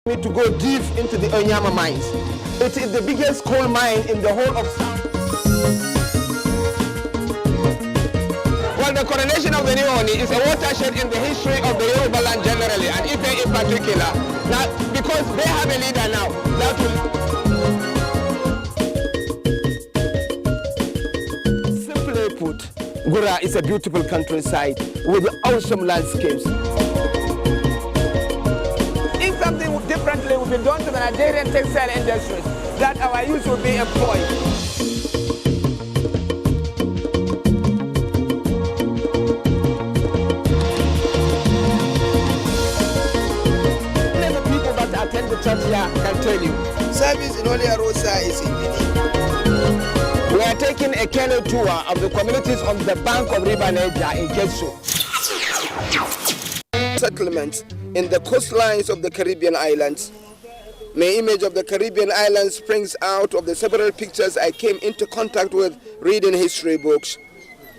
need to go deep into the Onyama mines. It is the biggest coal mine in the whole of South. Well, the coronation of the new Oni is a watershed in the history of the Yoruba land generally, and Ife in particular. Now, because they have a leader now, that will... Simply put, Gura is a beautiful countryside with awesome landscapes. If something differently would be done to the Nigerian textile industries, that our youth will be employed. Many people that attend the church here can tell you. Service in Holy Rosa is in Benin. We are taking a canoe tour of the communities on the bank of River Niger in Kesu. Settlements in the coastlines of the Caribbean islands. My image of the Caribbean islands springs out of the several pictures I came into contact with reading history books.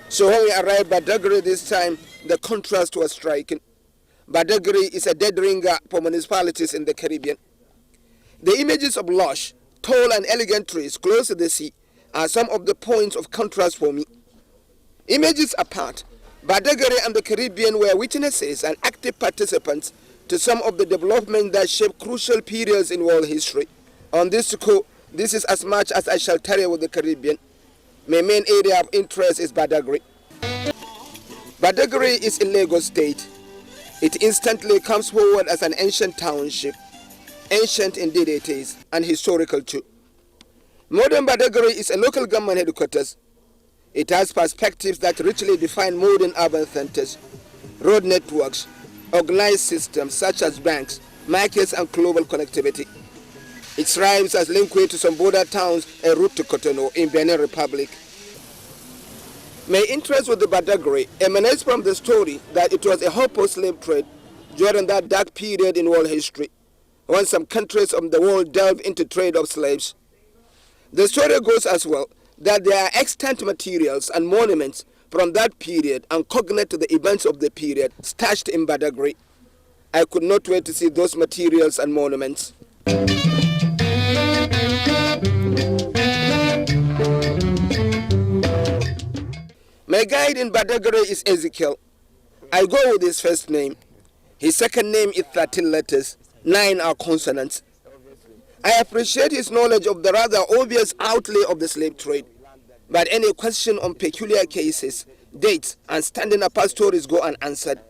So when we arrived at Badagry this time, the contrast was striking. Badagry is a dead ringer for municipalities in the Caribbean. The images of lush, tall and elegant trees close to the sea are some of the points of contrast for me. Images apart, Badagry and the Caribbean were witnesses and active participants to some of the development that shaped crucial periods in world history. On this tour, this is as much as I shall tarry with the Caribbean. My main area of interest is Badagry. Badagry is in Lagos State. It instantly comes forward as an ancient township. Ancient indeed it is, and historical too. Modern Badagry is a local government headquarters. It has perspectives that richly define modern urban centers, road networks, organized systems such as banks, markets, and global connectivity. It thrives as linkway to some border towns en route to Cotonou in Benin Republic. My interest with the Badagry emanates from the story that it was a hopeful slave trade during that dark period in world history, when some countries of the world delved into trade of slaves. The story goes as well that there are extant materials and monuments from that period and cognate to the events of the period stashed in Badagry. I could not wait to see those materials and monuments. My guide in Badagry is Ezekiel. I go with his first name. His second name is 13 letters, 9 are consonants. I appreciate his knowledge of the rather obvious outlay of the slave trade, but any question on peculiar cases, dates, and standing apart stories go unanswered.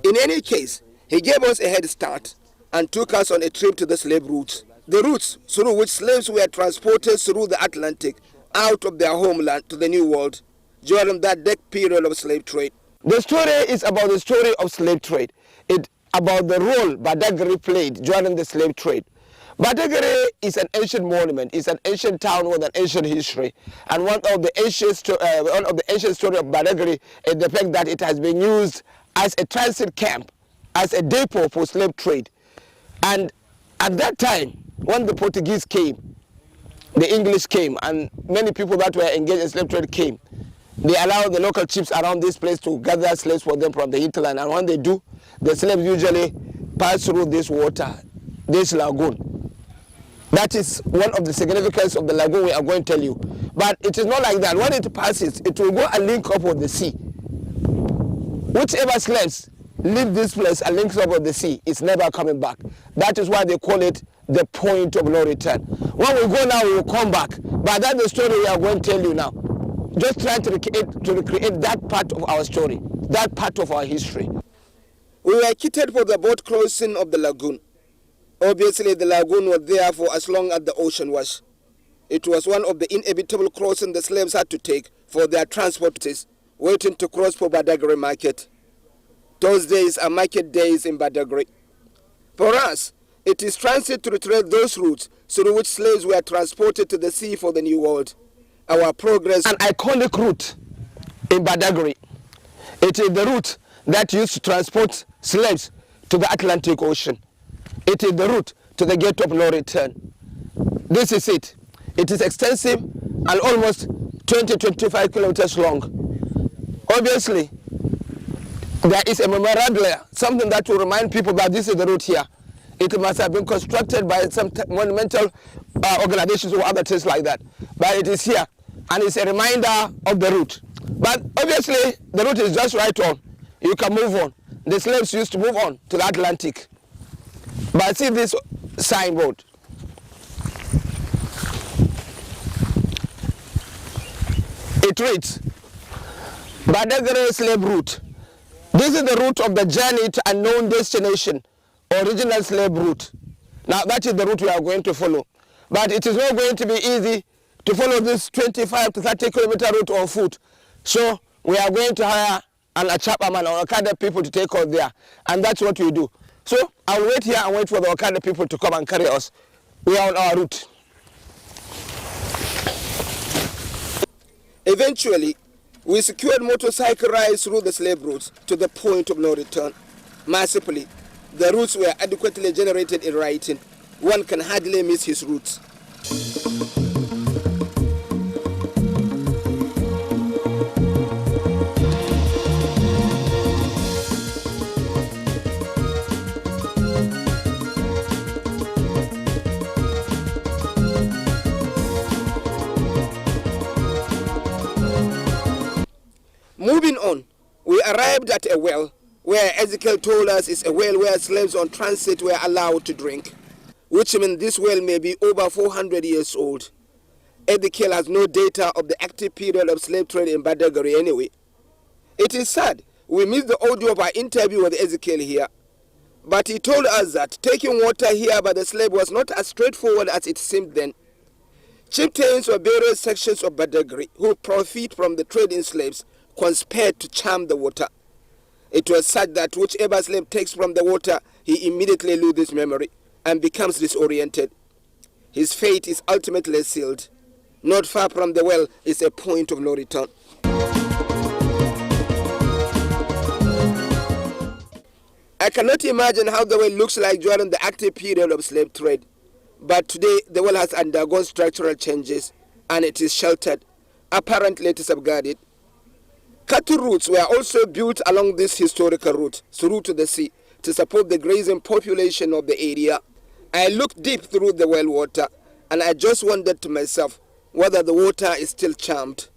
In any case, he gave us a head start and took us on a trip to the slave routes, the routes through which slaves were transported through the Atlantic out of their homeland to the New World during that dark period of slave trade. The story is about the story of slave trade. It's about the role Badagry played during the slave trade. Badagry is an ancient monument. It's an ancient town with an ancient history, and one of the ancient stories of Badagry is the fact that it has been used as a transit camp, as a depot for slave trade. And at that time, when the Portuguese came, the English came, and many people that were engaged in slave trade came, they allowed the local chiefs around this place to gather slaves for them from the hinterland. And when they do, the slaves usually pass through this water, this lagoon. That is one of the significance of the lagoon we are going to tell you. But it is not like that. When it passes, it will go and link up with the sea. Whichever slaves leave this place and links up with the sea, it's never coming back. That is why they call it the point of no return. When we go now, we will come back. But that's the story we are going to tell you now. Just trying to recreate that part of our story, that part of our history. We were kitted for the boat crossing of the lagoon. Obviously, the lagoon was there for as long as the ocean was. It was one of the inevitable crossings the slaves had to take for their transports, waiting to cross for Badagry market. Those days are market days in Badagry. For us, it is transit to retrieve those routes through which slaves were transported to the sea for the New World. Our progress, an iconic route in Badagry. It is the route that used to transport slaves to the Atlantic Ocean. It is the route to the gate of no return. This is it. It is extensive and almost 20-25 kilometers long. Obviously, there is a memorandum, something that will remind people that this is the route here. It must have been constructed by some monumental organizations or other things like that. But it is here, and it's a reminder of the route. But obviously, the route is just right on. You can move on. The slaves used to move on to the Atlantic. But see this signboard. It reads, Badagry slave route. This is the route of the journey to unknown destination, original slave route. Now that is the route we are going to follow. But it is not going to be easy to follow this 25 to 30 kilometer route on foot. So we are going to hire an Achapaman or Okada people to take us there. And that's what we do. So I'll wait here and wait for the Okada people to come and carry us. We are on our route. Eventually, we secured motorcycle rides through the slave routes to the point of no return. Mercifully, the routes were adequately generated in writing. One can hardly miss his routes. Moving on, we arrived at a well, where Ezekiel told us is a well where slaves on transit were allowed to drink, which means this well may be over 400 years old. Ezekiel has no data of the active period of slave trade in Badagry anyway. It is sad we missed the audio of our interview with Ezekiel here, but he told us that taking water here by the slave was not as straightforward as it seemed then. Chieftains of various sections of Badagry who profit from the trade in slaves conspired to charm the water. It was such that whichever slave takes from the water, he immediately loses memory and becomes disoriented. His fate is ultimately sealed. Not far from the well is a point of no return. I cannot imagine how the well looks like during the active period of slave trade. But today, the well has undergone structural changes and it is sheltered. Apparently, it is safeguarded. Cattle routes were also built along this historical route through to the sea to support the grazing population of the area. I looked deep through the well water and I just wondered to myself whether the water is still charmed.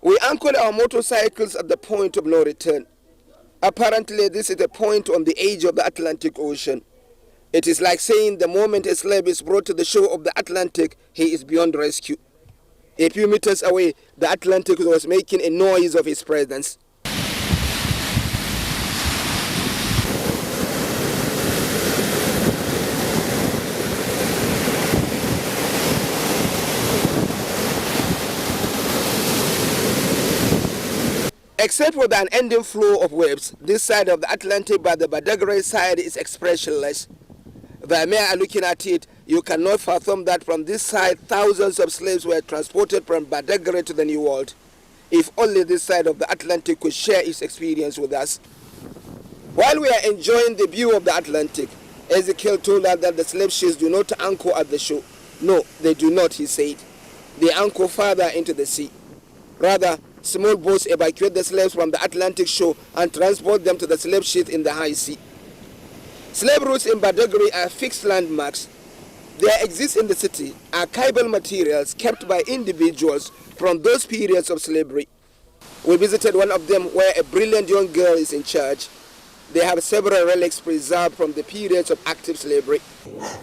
We anchored our motorcycles at the point of no return. Apparently, this is a point on the edge of the Atlantic Ocean. It is like saying the moment a slave is brought to the shore of the Atlantic, he is beyond rescue. A few meters away, the Atlantic was making a noise of his presence. Except for the unending flow of waves, this side of the Atlantic by the Badagry side is expressionless. The mere looking at it, you cannot fathom that from this side, thousands of slaves were transported from Badagry to the New World. If only this side of the Atlantic could share its experience with us. While we are enjoying the view of the Atlantic, Ezekiel told us that the slave ships do not anchor at the shore. No, they do not, he said. They anchor farther into the sea. Rather, small boats evacuate the slaves from the Atlantic shore and transport them to the slave ships in the high sea. Slave routes in Badagry are fixed landmarks. There exist in the city archival materials kept by individuals from those periods of slavery. We visited one of them where a brilliant young girl is in charge. They have several relics preserved from the periods of active slavery.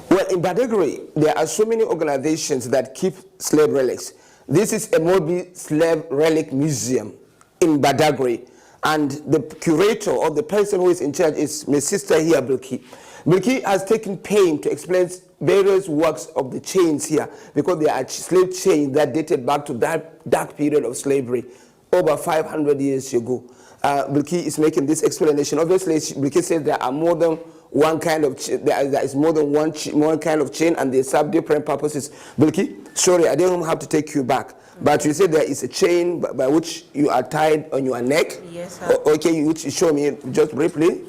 Well, in Badagry, there are so many organizations that keep slave relics. This is a mobile slave relic museum in Badagry. And the curator or the person who is in charge is my sister here, Bilki. Bilki has taken pain to explain various works of the chains here because they are slave chains that dated back to that dark period of slavery over 500 years ago. Bilki is making this explanation. Obviously, Bilki says there are more than one kind of there is more than one kind of chain and they serve different purposes. Bilki, sorry, I don't have to take you back. But you said there is a chain by which you are tied on your neck. Yes, sir. Okay, which you show me just briefly.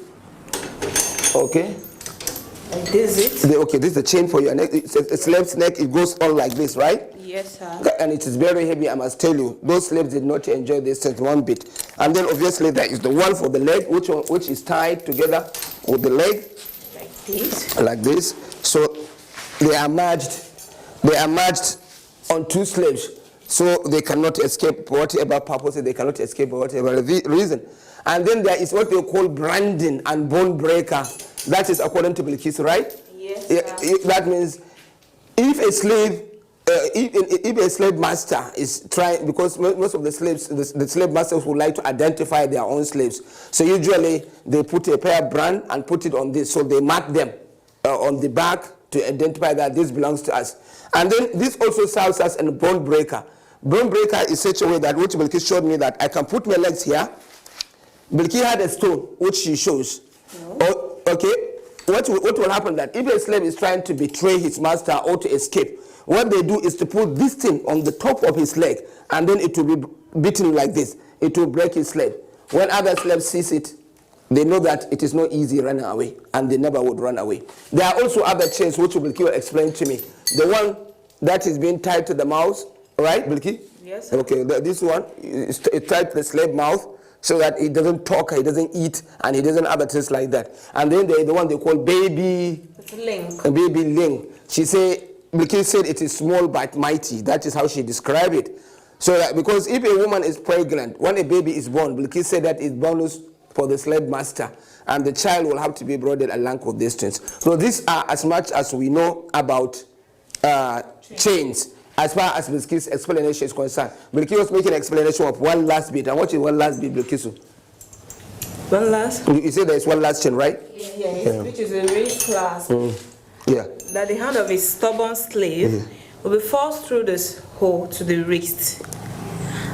Okay. And this is it. Okay, this is the chain for your neck. It's a slave's neck. It goes on like this, right? Yes. Yes, sir. And it is very heavy, I must tell you. Those slaves did not enjoy this thing one bit. And then obviously there is the one for the leg, which is tied together with the leg. Like this. Like this. So they are merged on two slaves. So they cannot escape for whatever purpose, they cannot escape for whatever reason. And then there is what they call branding and bone breaker. That is according to Bilkis, right? Yes, that means if a slave, if a slave master is trying, because most of the slaves, the slave masters would like to identify their own slaves. So usually they put a pair brand and put it on this. So they mark them on the back to identify that this belongs to us. And then this also serves as a bone breaker. Bone breaker is such a way that, which Bilkis showed me, that I can put my legs here. Bilkis had a stone, which she shows. No. Oh, okay. What will happen that if a slave is trying to betray his master or to escape, what they do is to put this thing on the top of his leg, and then it will be beaten like this. It will break his leg. When other slaves sees it, they know that it is not easy running away, and they never would run away. There are also other chains which Bilkis will explain to me. The one that is being tied to the mouth, right, Bilkis? Yes, sir. Okay, this one is tied to the slave mouth, so that he doesn't talk, he doesn't eat, and he doesn't have things like that. And then the one they call baby link. Baby link. Bilkis said it is small but mighty. That is how she described it. So that, because if a woman is pregnant, when a baby is born, Bilkis said that is bonus for the slave master, and the child will have to be brought along with these things. So these are as much as we know about chains. As far as Bilkis' explanation is concerned, Bilkis was making an explanation of one last bit. And what is one last bit, Bilkis? One last? You said there is one last chain, right? Yes, which is a raised class. Yeah. That the hand of a stubborn slave will be forced through this hole to the wrist.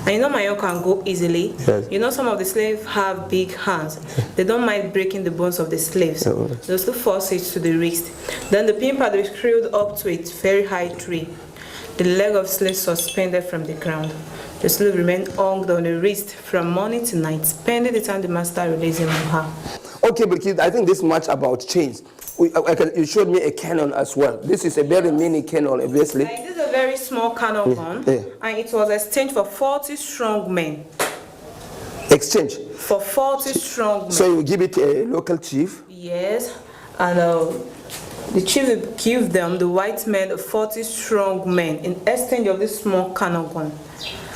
And you know my own can go easily. Yes. You know some of the slaves have big hands. They don't mind breaking the bones of the slaves. They'll still force it to the wrist. Then the pin pad is screwed up to a very high tree. The leg of slave suspended from the ground. The slave remained hung on the wrist from morning to night, pending the time the master released him from her. Okay, but I think this much about chains. You showed me a cannon as well. This is a very mini cannon, obviously. Like, this is a very small cannon gun, and it was exchanged for 40 strong men. Exchange? For 40 strong men. So you give it a local chief? Yes, and the chief will give them, the white men, 40 strong men in exchange of this small cannon gun.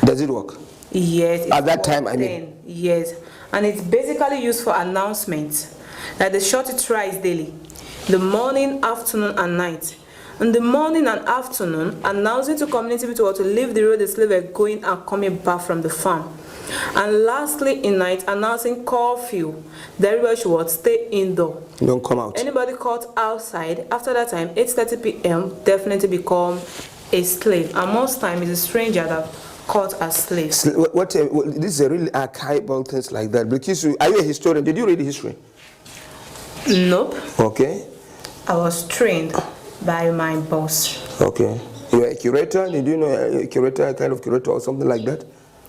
Does it work? Yes. At that time, I mean? Yes, and it's basically used for announcements. Like they shot it thrice daily, the morning, afternoon, and night. In the morning and afternoon, announcing to community people to leave the road the slaves were going and coming back from the farm. And lastly, in night, announcing curfew. The everybody should stay indoor. Don't come out. Anybody caught outside after that time, 8:30 p.m., definitely become a slave. And most time it's a stranger that caught as slaves. This is a really archival things like that. Because are you a historian? Did you read history? Nope. Okay. I was trained by my boss. Okay. You are a curator? Did you know a curator, a kind of curator or something like that?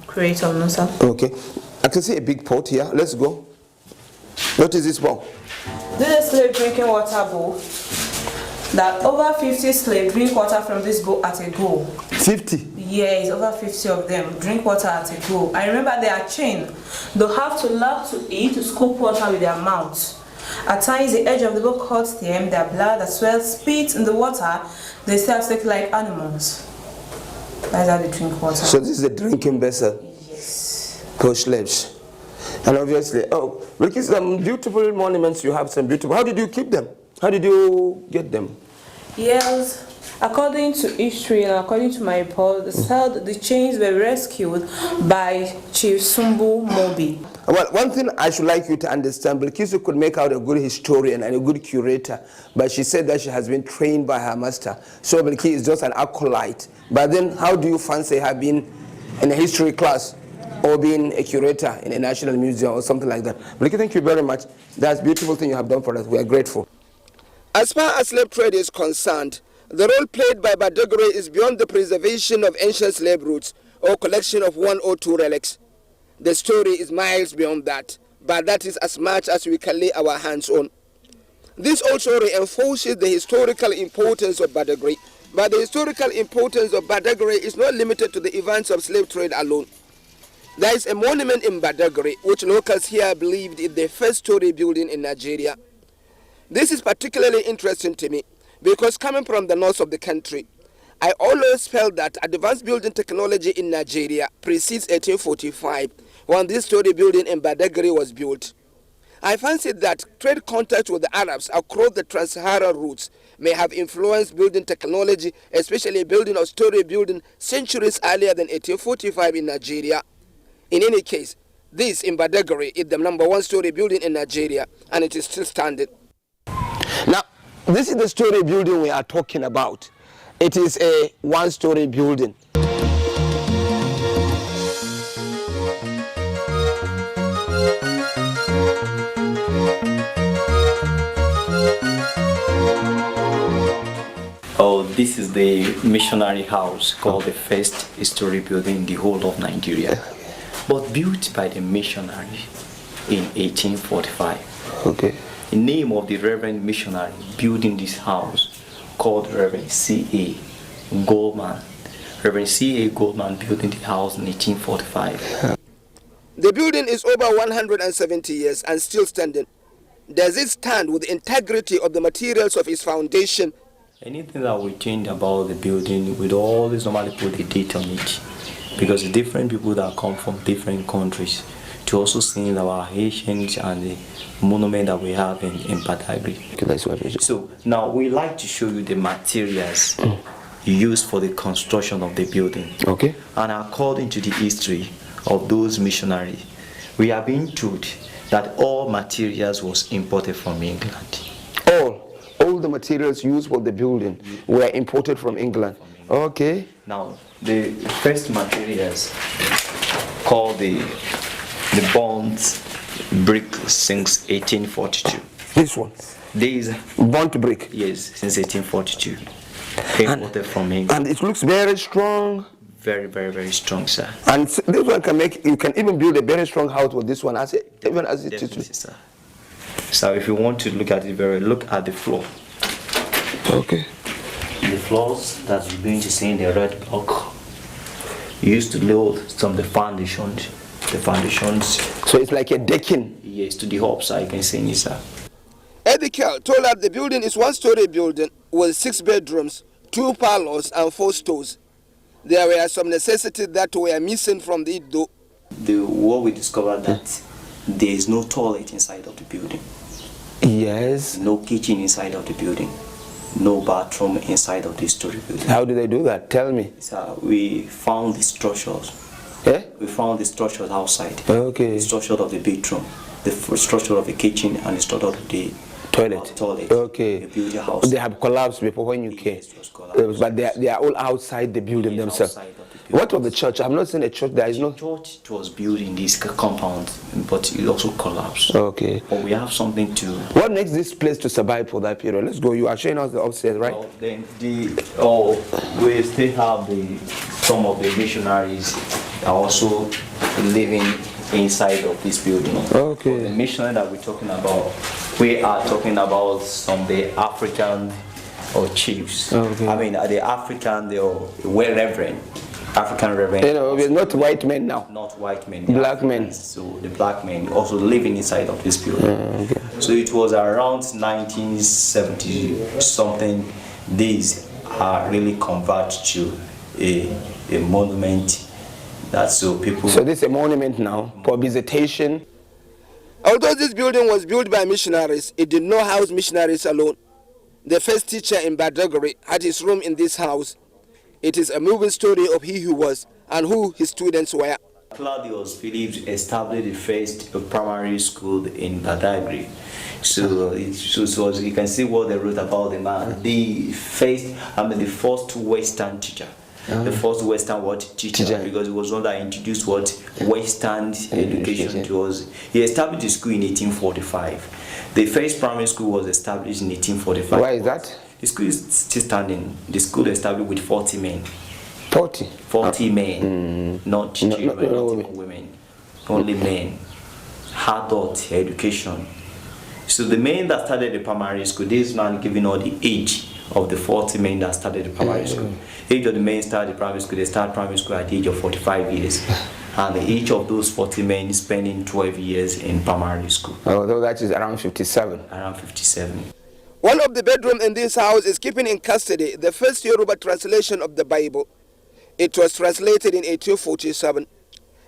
Curator, no sir. Okay. I can see a big pot here. Let's go. What is this bowl? This is a slave drinking water bowl. That over 50 slaves drink water from this bowl at a go. 50? Yes, over 50 of them drink water at a go. I remember they are chained. They have to learn to eat, to scoop water with their mouths. At times, the edge of the bowl cuts them, their blood as well spits in the water. They still have to like animals. That's how they drink water. So this is a drinking vessel? Yes. For slaves. And obviously, because some beautiful monuments you have, some beautiful. How did you keep them? How did you get them? Yes. According to history and according to my report, the chains were rescued by Chief Sumbu Mobi. Well, one thing I should like you to understand, Bilkisu could make out a good historian and a good curator, but she said that she has been trained by her master. So Bilkisu is just an acolyte. But then how do you fancy her being in a history class or being a curator in a national museum or something like that? Bilkisu, thank you very much. That's a beautiful thing you have done for us. We are grateful. As far as slave trade is concerned, the role played by Badagry is beyond the preservation of ancient slave routes or collection of one or two relics. The story is miles beyond that, but that is as much as we can lay our hands on. This also reinforces the historical importance of Badagry But the historical importance of Badagry is not limited to the events of slave trade alone. There is a monument in Badagry which locals here believed is the first story building in Nigeria. This is particularly interesting to me because coming from the north of the country, I always felt that advanced building technology in Nigeria precedes 1845 when this story building in Badagry was built. I fancied that trade contacts with the Arabs across the trans-Saharan routes may have influenced building technology, especially building of story building centuries earlier than 1845 in Nigeria. In any case, this in Badagry is the #1 story building in Nigeria, and it is still standing. Now, this is the story building we are talking about. It is a one-story building. Oh, this is the missionary house called the first story building in the whole of Nigeria, but built by the missionary in 1845. Okay. The name of the Reverend missionary building this house called Reverend C.A. Goldman. Reverend C.A. Goldman building the house in 1845. The building is over 170 years and still standing. Does it stand with the integrity of the materials of its foundation? Anything that we change about the building, we'd always normally put a date on it, because the different people that come from different countries to also see our Haitians and the monument that we have in Badagry. So now we like to show you the materials used for the construction of the building. Okay. And according to the history of those missionaries, we have been told that all materials was imported from England. All the materials used for the building were imported from England. Okay. Now, the first materials called the burnt brick since 1842. This one? These burnt brick? Yes, since 1842. Imported from England. And it looks very strong. Very, very, very strong, sir. And this one you can even build a very strong house with this one, even as it is. Sir. So if you want to look at it look at the floor. Okay. The floors that you're going to see in the red block used to load some of the foundations. So it's like a decking? Yes, to the up side, you can see it, sir. Ezekiel told us the building is one-story building with 6 bedrooms, 2 parlors, and 4 stores. There were some necessities that were missing from it though. What we discovered that there is no toilet inside of the building. Yes. No kitchen inside of the building. No bathroom inside of the story building. How did they do that? Tell me. So we found the structures. Yeah? We found the structures outside. Okay. The structure of the bedroom, the structure of the kitchen, and the structure of the toilet. Okay. The building house. They have collapsed before when you came. Yes, it was collapsed. But they are all outside the building themselves. Outside of the building. What of the church? I've not seen a church. There is no church. It was built in this compound, but it also collapsed. Okay. But we have something to. What makes this place to survive for that period? Let's go. You are showing us the upstairs, right? Then we still have some of the missionaries are also living inside of this building. Okay. But the missionary that we're talking about, we are talking about some of the African or chiefs. Okay. I mean, the African, they are reverend. African reverend. We're not white men now. Not white men. Black men. So the black men also living inside of this building. Okay. So it was around 1970 something. These are really converted to a monument. That's so people. So this is a monument now for visitation. Although this building was built by missionaries, it did not house missionaries alone. The first teacher in Badagry had his room in this house. It is a moving story of he who was and who his students were. Claudius Phillips established the first primary school in Badagry. So you can see what they wrote about the man. The first Western teacher. The first Western teacher, because it was one that introduced Western education to us. He established the school in 1845. The first primary school was established in 1845. Why is that? The school is still standing. The school established with 40 men. 40 men, not children, not even women, only men. Adult education. So the men that started the primary school, this man giving all the age of the 40 men that started the primary school. Each of the men started the primary school, they start primary school at the age of 45 years. And each of those 40 men spending 12 years in primary school. Although that is around 57. Around 57. One of the bedrooms in this house is keeping in custody the first Yoruba translation of the Bible. It was translated in 1847.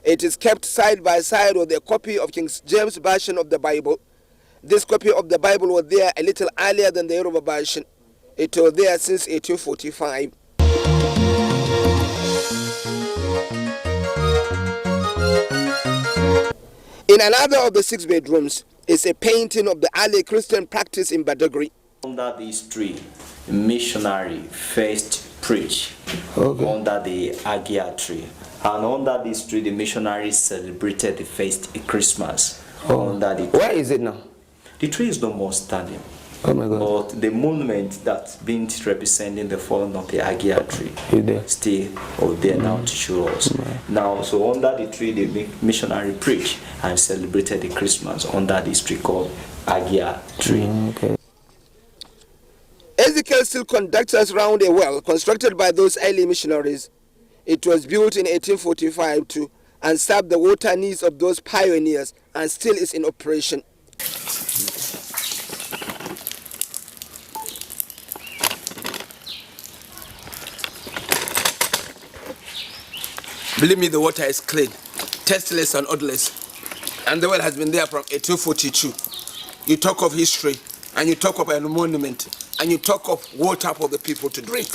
It is kept side by side with a copy of King James version of the Bible. This copy of the Bible was there a little earlier than the Yoruba version. It was there since 1845. In another of the 6 bedrooms is a painting of the early Christian practice in Badagry. Under this tree, a missionary first preached under the Agia tree. And under this tree, the missionaries celebrated the first Christmas. Under the tree. Where is it now? The tree is no more standing. Oh my God. But the monument that's been representing the falling of the Agia tree still there now to show us. Now, so under the tree, the missionary preached and celebrated the Christmas under this tree called Agia tree. Okay. Ezekiel still conducts us round a well constructed by those early missionaries. It was built in 1845 too and served the water needs of those pioneers and still is in operation. Believe me, the water is clean, tasteless and odorless. And the well has been there from 1842. You talk of history, and you talk of a monument, and you talk of water for the people to drink.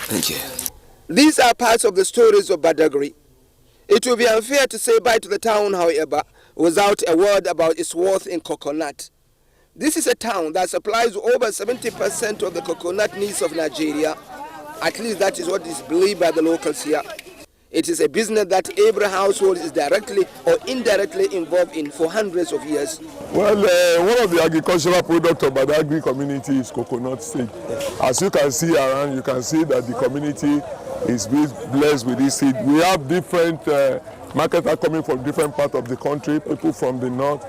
Thank you. These are parts of the stories of Badagry. It would be unfair to say bye to the town, however, without a word about its worth in coconut. This is a town that supplies over 70% of the coconut needs of Nigeria. At least that is what is believed by the locals here. It is a business that every household is directly or indirectly involved in for hundreds of years. Well, one of the agricultural products of Badagry community is coconut seed. As you can see around, you can see that the community is blessed with this seed. We have different marketers coming from different parts of the country, people from the north,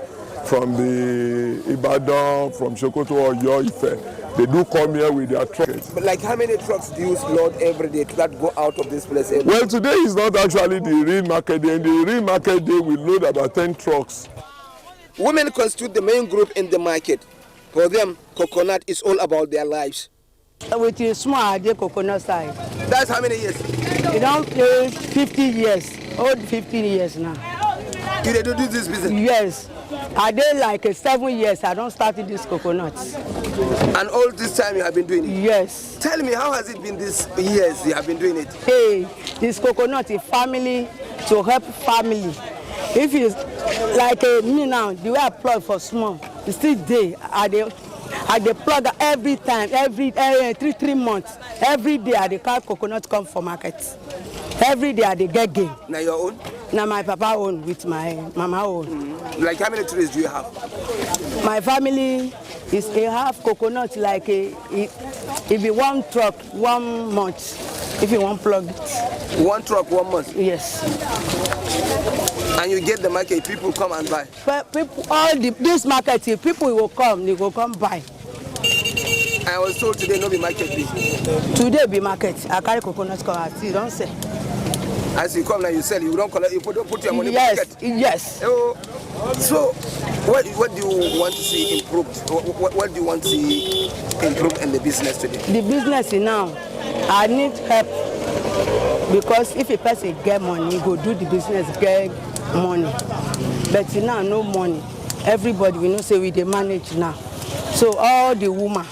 from the Ibadan, from Sokoto or Ife. They do come here with their trucks. But like how many trucks do you load every day that go out of this place? Well, today is not actually the real market day. In the real market day, we load about 10 trucks. Women constitute the main group in the market. For them, coconut is all about their lives. With a small coconut side. That's how many years? You don't play 50 years, old 15 years now. You do this business? Yes. I did like 7 years. I don't start this coconuts. And all this time you have been doing it? Yes. Tell me, how has it been these years you have been doing it? Hey, this coconut is family to help family. If it's like me now, the way I plug for small, it's still there. I dey plug every time, every 3 months. Every day I dey carry coconut come for market. Every day I dey get gain. Now your own? Now my papa own with my mama own. Like how many trees do you have? My family is a half coconut, like if you one truck 1 month, if you want plug it. 1 truck 1 month? Yes. And you get the market, people come and buy? But people, this market, people will come, they will come buy. I was told today no be market day. Today be market. I carry coconut come, I see, don't say. As you come now, you sell, you don't collect, you don't put your money in the Yes, market? yes. Oh, so, what do you want to see improved? What do you want to see improved in the business today? The business now, I need help. Because if a person get money, he go do the business, get money. But now, no money. Everybody, we know, say we dey manage now. So all the woman,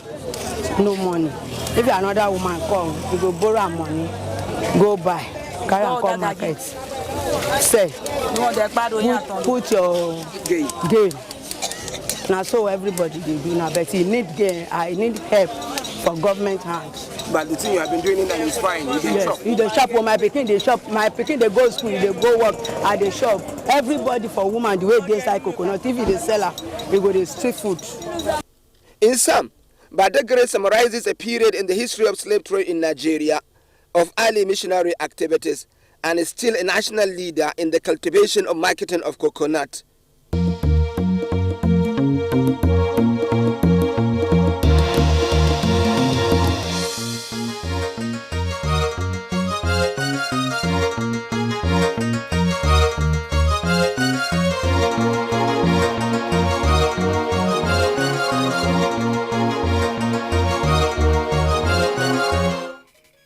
no money. If another woman come, we go borrow money, go buy, carry and come market. Say, put your gain. Now so everybody they do now, but you need gain. I need help for government hands. But the thing you have been doing it and it's fine. You can shop. In the shop where my pikin they shop, my pikin they go school, they go work at the shop. Everybody for woman the way they sell coconut, if they sell her, they go to street food. In sum, Badagry summarizes a period in the history of slave trade in Nigeria, of early missionary activities, and is still a national leader in the cultivation of marketing of coconut.